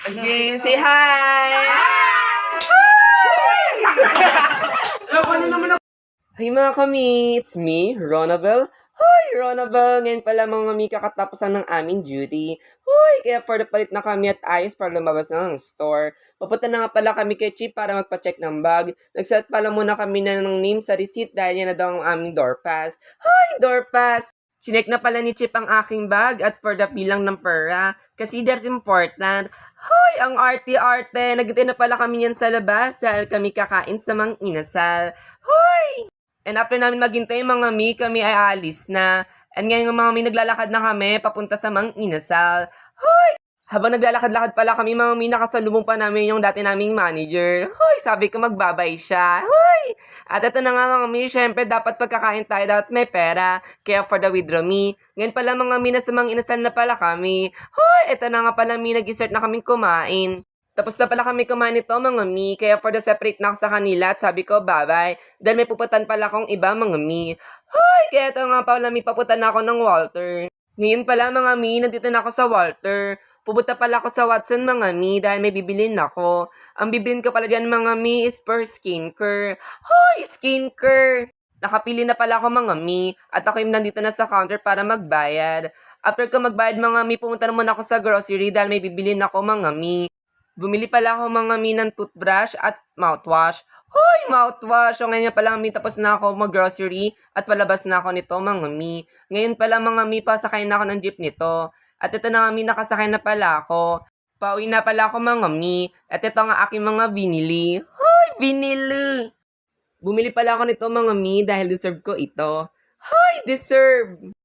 Again, say hi! Hi mga kami! It's me, Ronabel. Hi, Ronabel! Ngayon pala mga kami kakatapusan ng aming duty. Hoy, kaya for the palit na kami at ayos para lumabas na ng store. Papunta na nga pala kami kay Chip para magpa-check ng bag. Nagset pala muna kami na ng name sa receipt dahil yan na daw ang aming door pass. Hi, door pass! Chinek na pala ni Chip ang aking bag at for the bilang ng pera. Kasi that's important. Hoy, ang arte-arte! Nagtay na pala kami yan sa labas dahil kami kakain sa mang inasal. Hoy! And after namin maghintay mga mi, kami ay aalis na. And ngayon mga mi, naglalakad na kami papunta sa mang inasal. Hoy! Habang naglalakad-lakad pala kami mga mi, nakasalubong pa namin yung dati naming manager. Hoy! Sabi ko magbabay siya. Hoy! At ito na nga mga mi, syempre dapat pagkakain tayo, dapat may pera. Kaya for the withdraw me. Ngayon pala mga mi, nasa mang inasal na pala kami. Hoy! Ito na nga pala mi, nag-start na kaming kumain. Tapos na pala kami kumain nito mga mi, kaya for the separate na ako sa kanila at sabi ko bye-bye. Dahil may puputan pala akong iba mga mi. Hoy! Kaya ito nga pala mi, paputan na ako ng Walter. Ngayon pala mga mi, nandito na ako sa Walter. Pupunta pala ako sa Watson mga mi dahil may bibilin ako. Ang bibilin ko pala dyan mga mi is per skincare. Hoy! Skincare! Nakapili na pala ako mga mi at ako yung nandito na sa counter para magbayad. After ko magbayad mga mi, pumunta naman ako sa grocery dahil may bibilin ako mga mi. Bumili pala ako mga mi ng toothbrush at mouthwash. Hoy, mouthwash! So ngayon pala mi, tapos na ako mag-grocery at palabas na ako nito mga mi. Ngayon pala mga mi, pasakay na ako ng jeep nito. At ito na nga mi, nakasakay na pala ako. Pauwi na pala ako mga mi. At ito nga aking mga binili. Hoy, binili! Bumili pala ako nito mga mi dahil deserve ko ito. Hoy, deserve!